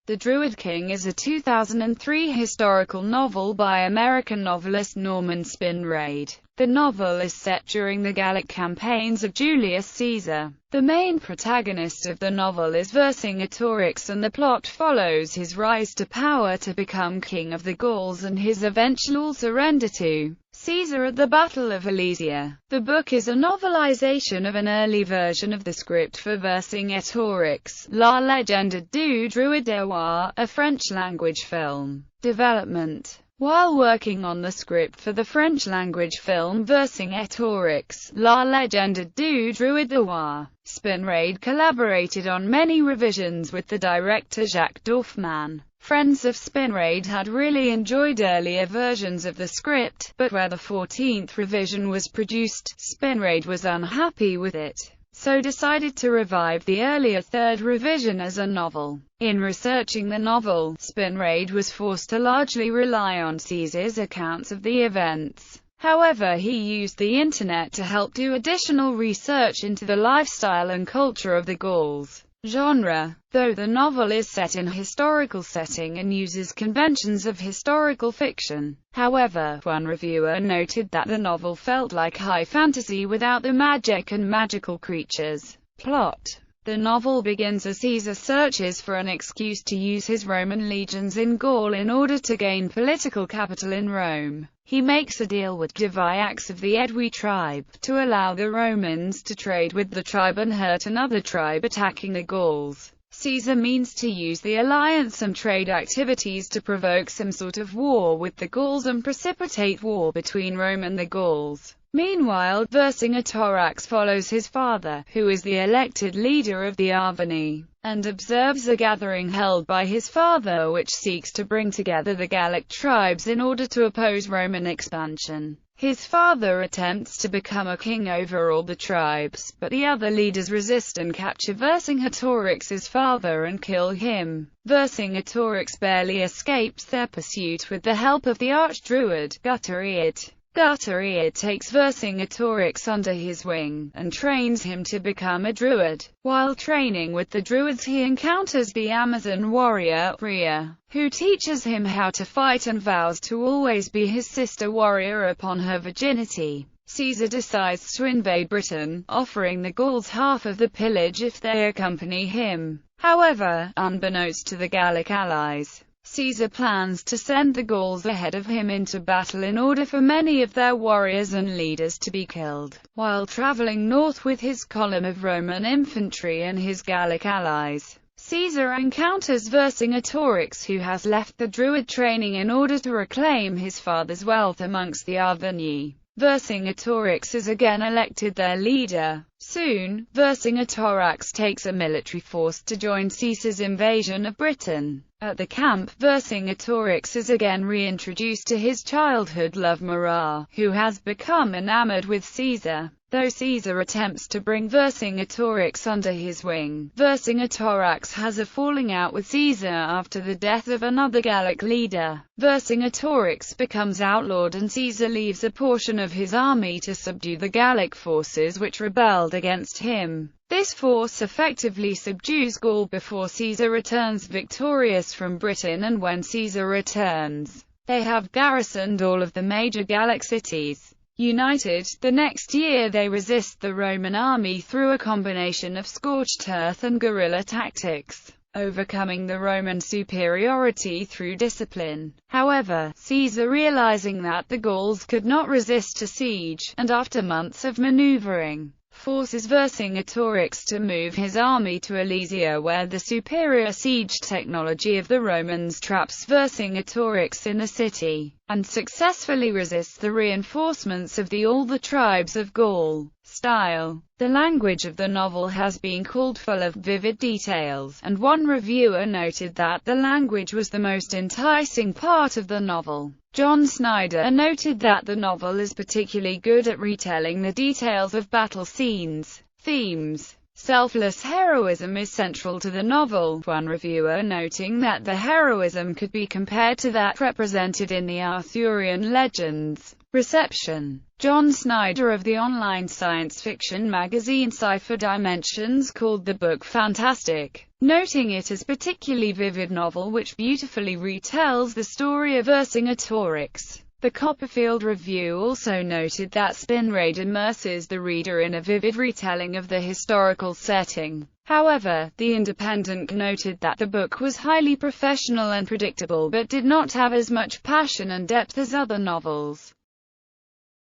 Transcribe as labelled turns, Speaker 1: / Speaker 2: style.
Speaker 1: The Druid King is a 2003 historical novel by American novelist Norman Spinrad. The novel is set during the Gallic campaigns of Julius Caesar. The main protagonist of the novel is Vercingetorix, and the plot follows his rise to power to become king of the Gauls and his eventual surrender to Caesar at the Battle of Alesia. The book is a novelization of an early version of the script for Vercingetorix, La Légende du Druide, a French-language film. Development. While working on the script for the French-language film Vercingetorix, La Légende du Druide, Spinrad collaborated on many revisions with the director Jacques Dorfman. Friends of Spinrad had really enjoyed earlier versions of the script, but where the 14th revision was produced, Spinrad was unhappy with it, so decided to revive the earlier third revision as a novel. In researching the novel, Spinrad was forced to largely rely on Caesar's accounts of the events. However, he used the internet to help do additional research into the lifestyle and culture of the Gauls. Genre. Though the novel is set in a historical setting and uses conventions of historical fiction, however, one reviewer noted that the novel felt like high fantasy without the magic and magical creatures. Plot. The novel begins as Caesar searches for an excuse to use his Roman legions in Gaul in order to gain political capital in Rome. He makes a deal with Divyax of the Edwi tribe, to allow the Romans to trade with the tribe and hurt another tribe attacking the Gauls. Caesar means to use the alliance and trade activities to provoke some sort of war with the Gauls and precipitate war between Rome and the Gauls. Meanwhile, Vercingetorix follows his father, who is the elected leader of the Arverni, and observes a gathering held by his father which seeks to bring together the Gallic tribes in order to oppose Roman expansion. His father attempts to become a king over all the tribes, but the other leaders resist and capture Vercingetorix's father and kill him. Vercingetorix barely escapes their pursuit with the help of the archdruid, Gutteriad. Gutteriad takes Vercingetorix under his wing, and trains him to become a druid. While training with the druids he encounters the Amazon warrior, Rhea, who teaches him how to fight and vows to always be his sister warrior upon her virginity. Caesar decides to invade Britain, offering the Gauls half of the pillage if they accompany him. However, unbeknownst to the Gallic allies, Caesar plans to send the Gauls ahead of him into battle in order for many of their warriors and leaders to be killed. While traveling north with his column of Roman infantry and his Gallic allies, Caesar encounters Vercingetorix, who has left the Druid training in order to reclaim his father's wealth amongst the Arverni. Vercingetorix is again elected their leader. Soon, Vercingetorix takes a military force to join Caesar's invasion of Britain. At the camp, Vercingetorix is again reintroduced to his childhood love Marat, who has become enamored with Caesar. Though Caesar attempts to bring Vercingetorix under his wing, Vercingetorix has a falling out with Caesar after the death of another Gallic leader. Vercingetorix becomes outlawed and Caesar leaves a portion of his army to subdue the Gallic forces which rebelled against him. This force effectively subdues Gaul before Caesar returns victorious from Britain, and when Caesar returns, they have garrisoned all of the major Gallic cities. United, the next year they resist the Roman army through a combination of scorched earth and guerrilla tactics, overcoming the Roman superiority through discipline. However, Caesar, realizing that the Gauls could not resist a siege, and after months of maneuvering, forces Vercingetorix to move his army to Alesia, where the superior siege technology of the Romans traps Vercingetorix in the city, and successfully resists the reinforcements of all the tribes of Gaul. Style. The language of the novel has been called full of vivid details, and one reviewer noted that the language was the most enticing part of the novel. John Snyder noted that the novel is particularly good at retelling the details of battle scenes. Themes. Selfless heroism is central to the novel, one reviewer noting that the heroism could be compared to that represented in the Arthurian legends. Reception. John Snyder of the online science fiction magazine Cipher Dimensions called the book fantastic. noting it as a particularly vivid novel which beautifully retells the story of Vercingetorix. The Copperfield Review also noted that Spin Raid immerses the reader in a vivid retelling of the historical setting. However, The Independent noted that the book was highly professional and predictable but did not have as much passion and depth as other novels.